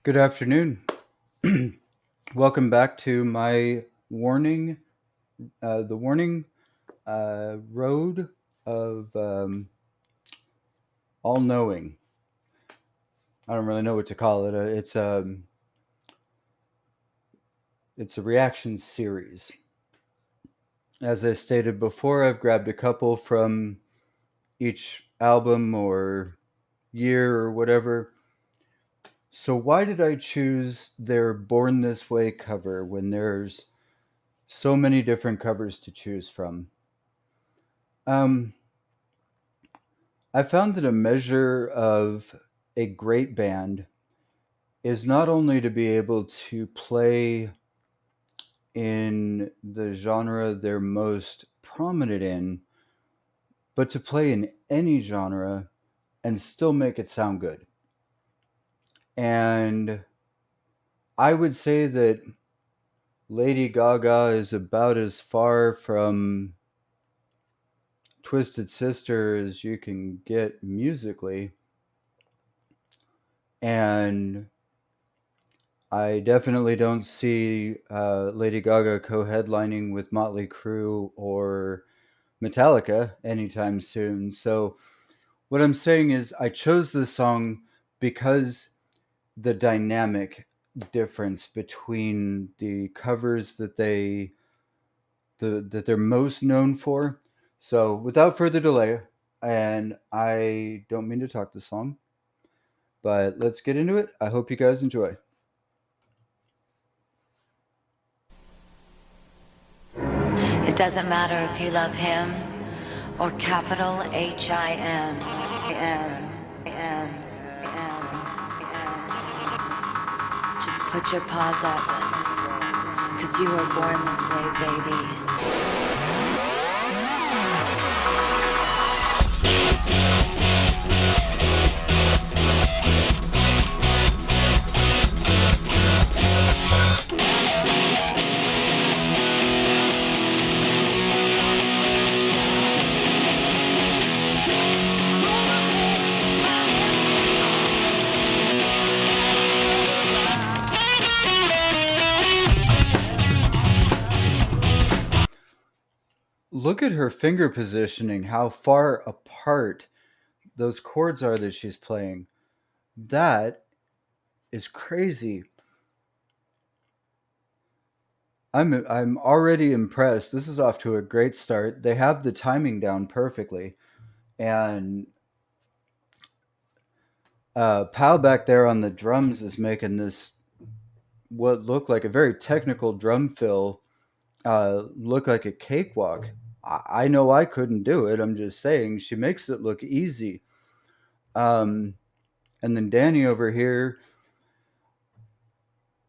Good afternoon. Welcome back to my warning, the warning road of all knowing. I don't really know what to call it. It's a reaction series. As I stated before, I've grabbed a couple from each album or year or whatever. So why did I choose their Born This Way cover when there's so many different covers to choose from? Um, I found that a measure of a great band is not only to be able to play in the genre they're most prominent in, but to play in any genre and still make it sound good. And I would say that Lady Gaga is about as far from Twisted Sister as you can get musically. And I definitely don't see Lady Gaga co-headlining with Motley Crue or Metallica anytime soon. So what I'm saying is I chose this song because the dynamic difference between the covers that they're most known for. So without further delay, and I don't mean to talk this long, but let's get into it. I hope you guys enjoy. It doesn't matter if you love him or capital H-I-M. Just put your paws up, cause you were born this way, baby. Look at her finger positioning, how far apart those chords are that she's playing. That is crazy. I'm already impressed. This is off to a great start. They have the timing down perfectly. And Pal back there on the drums is making this what looked like a very technical drum fill look like a cakewalk. I know I couldn't do it. I'm just saying she makes it look easy. Um, and then Danny over here,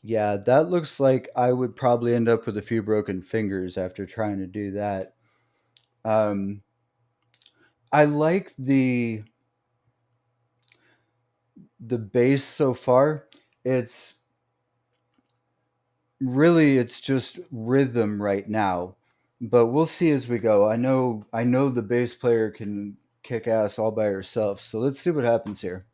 yeah, that looks like I would probably end up with a few broken fingers after trying to do that. Um, I like the bass so far. It's it's just rhythm right now, but we'll see as we go. I know the bass player can kick ass all by herself. So let's see what happens here.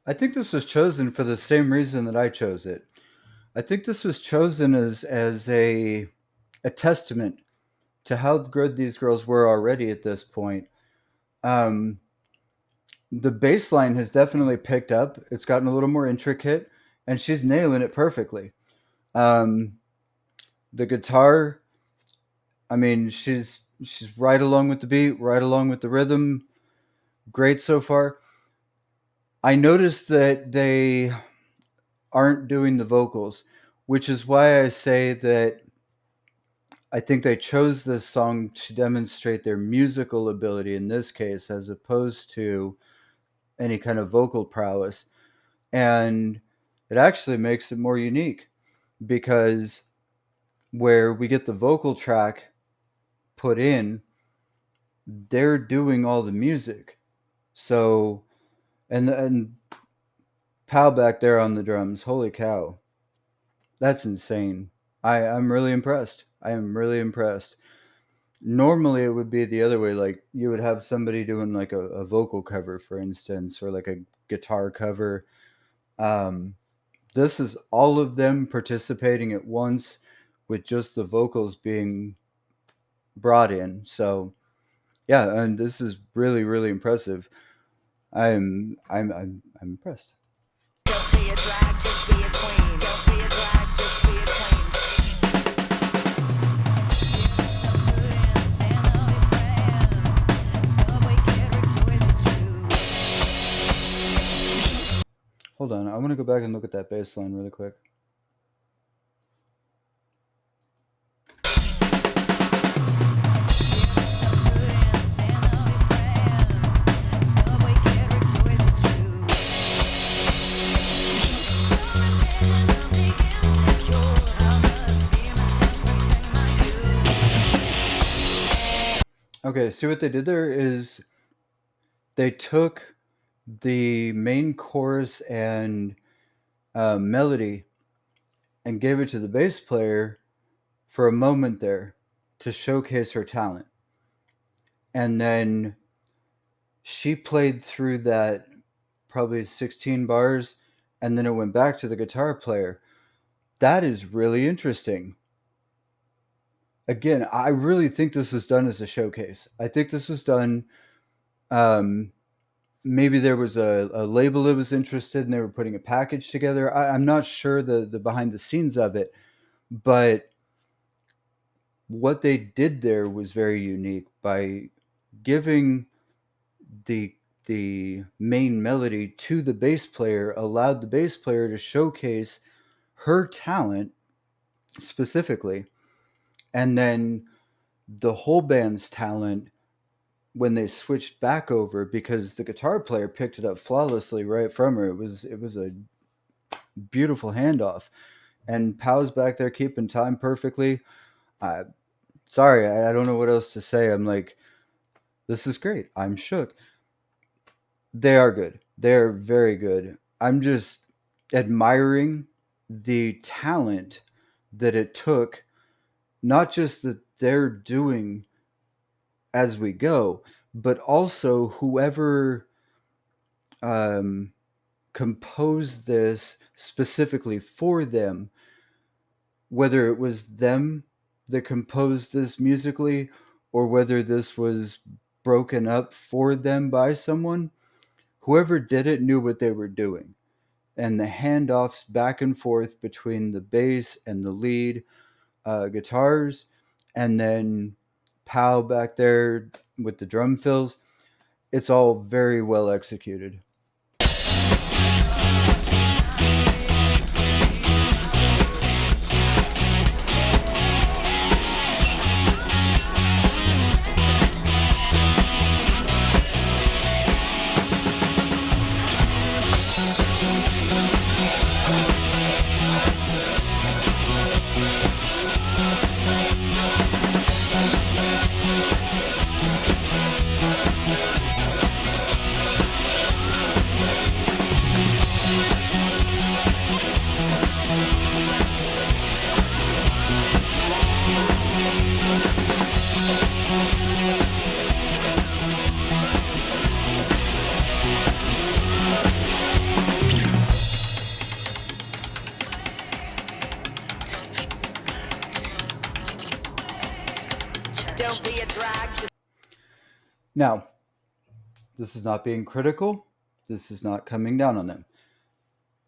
I think this was chosen for the same reason that I chose it. I think this was chosen as a testament to how good these girls were already at this point. Um, the bass line has definitely picked up. It's gotten a little more intricate, and she's nailing it perfectly. Um, the guitar, I mean, she's right along with the beat, right along with the rhythm. Great so far. I noticed that aren't doing the vocals, which is why I say that I think they chose this song to demonstrate their musical ability in this case, as opposed to any kind of vocal prowess. And it actually makes it more unique because where we get the vocal track put in, they're doing all the music. So, and Pal back there on the drums, holy cow, that's insane. I'm really impressed. I am really impressed. Normally, it would be the other way. Like you would have somebody doing like a vocal cover, for instance, or like a guitar cover. Um, this is all of them participating at once, with just the vocals being brought in. So yeah, and this is really really impressive. I'm impressed. Don't be a drag, just be a queen. Don't be a drag, just be a queen. Hold on, I want to go back and look at that bass line really quick. Okay, see what they did there is they took the main chorus and melody and gave it to the bass player for a moment there to showcase her talent. And then she played through that probably 16 bars, and then it went back to the guitar player. That is really interesting. Again, I really think this was done as a showcase. I think this was done. Um, Maybe there was a label that was interested and they were putting a package together. I'm not sure the behind the scenes of it, but what they did there was very unique by giving the the main melody to the bass player, allowed the bass player to showcase her talent specifically, and then the whole band's talent when they switched back over, because the guitar player picked it up flawlessly right from her. It was a beautiful handoff, and Pow's back there keeping time perfectly. uh, Sorry, I don't know what else to say. I'm like, this is great. I'm shook. They are good. They're very good. I'm just admiring the talent that it took, not just that they're doing as we go, but also whoever um, composed this specifically for them, whether it was them that composed this musically or whether this was broken up for them by someone. Whoever did it knew what they were doing. And the handoffs back and forth between the bass and the lead guitars, and then Pow back there with the drum fills, it's all very well executed. Don't be a drag, just Now, this is not being critical. This is not coming down on them.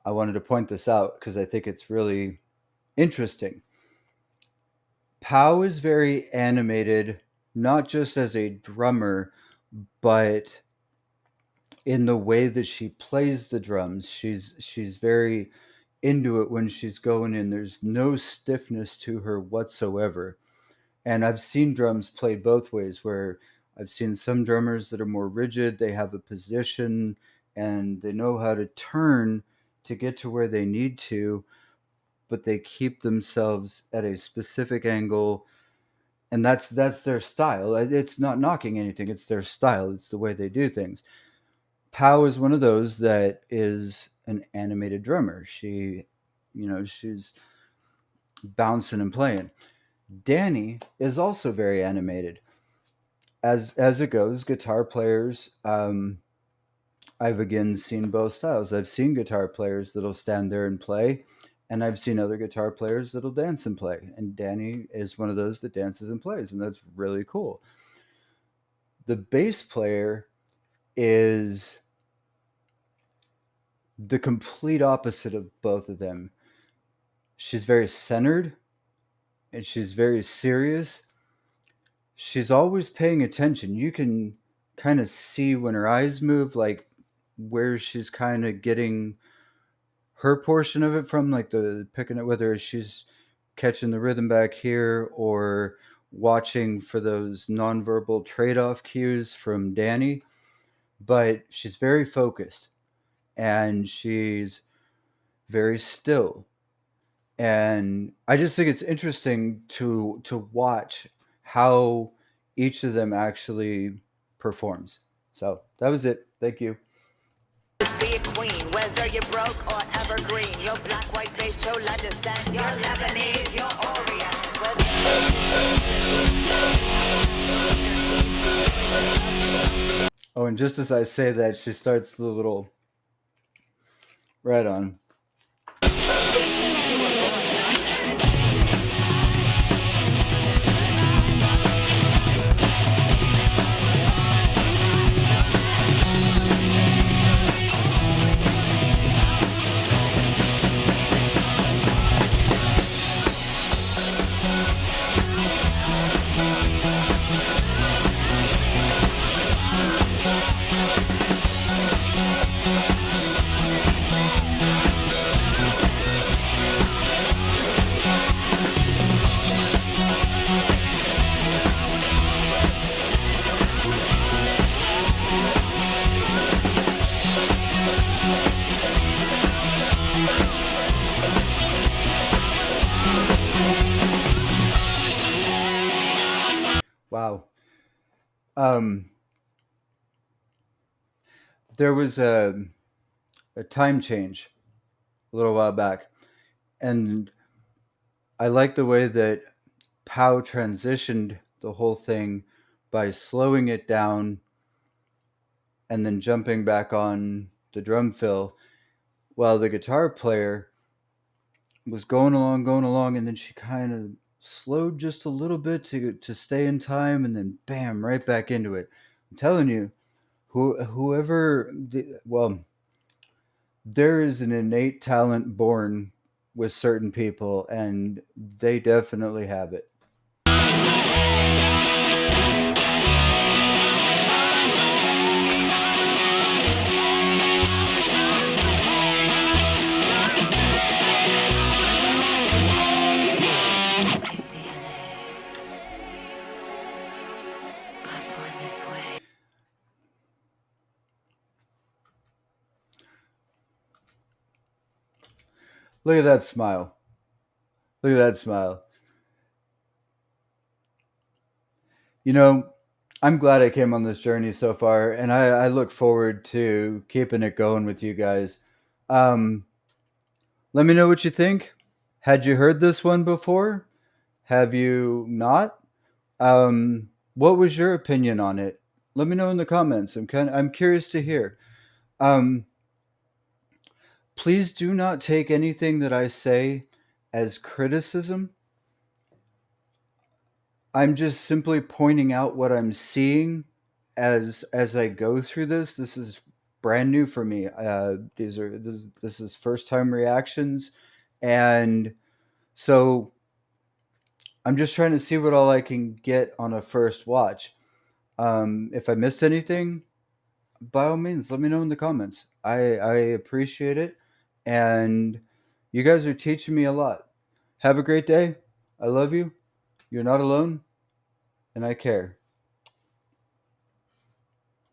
I wanted to point this out because I think it's really interesting. Pow is very animated, not just as a drummer, but in the way that she plays the drums. She's very into it when she's going in. There's no stiffness to her whatsoever. And I've seen drums played both ways, where I've seen some drummers that are more rigid, they have a position and they know how to turn to get to where they need to, but they keep themselves at a specific angle, and that's their style. It's not knocking anything, it's their style, it's the way they do things. Pow is one of those that is an animated drummer. She's bouncing and playing. Danny is also very animated. As it goes, guitar players, I've again seen both styles. I've seen guitar players that'll stand there and play, and I've seen other guitar players that'll dance and play. And Danny is one of those that dances and plays, and that's really cool. The bass player is the complete opposite of both of them. She's very centered and she's very serious. She's always paying attention. You can kind of see when her eyes move, like where she's kind of getting her portion of it from, like the picking it, whether she's catching the rhythm back here or watching for those nonverbal trade-off cues from Danny. But she's very focused and she's very still. And I just think it's interesting to watch how each of them actually performs. So that was it. Thank you. Be a queen, whether you're broke or evergreen. Your black, white, beige, chola descent. You're Lebanese, you're Orient. Oh, and just as I say that, she starts the little right on. Wow. Um, there was a time change a little while back, and I like the way that Pow transitioned the whole thing by slowing it down and then jumping back on the drum fill, while the guitar player was going along, and then she kind of slowed just a little bit to stay in time, and then bam, right back into it. I'm telling you, well, there is an innate talent born with certain people, and they definitely have it. Same DNA, but born this way. Look at that smile. Look at that smile. You know, I'm glad I came on this journey so far, and I look forward to keeping it going with you guys. Um, Let me know what you think. Had you heard this one before? Have you not? What was your opinion on it? Let me know in the comments. I'm curious to hear. Um, please do not take anything that I say as criticism. I'm just simply pointing out what I'm seeing as I go through this. This is brand new for me. This is first time reactions, and so I'm just trying to see what all I can get on a first watch. If I missed anything, by all means, let me know in the comments. I appreciate it, and You guys are teaching me a lot. Have a great day. I love you. You're not alone, and I care.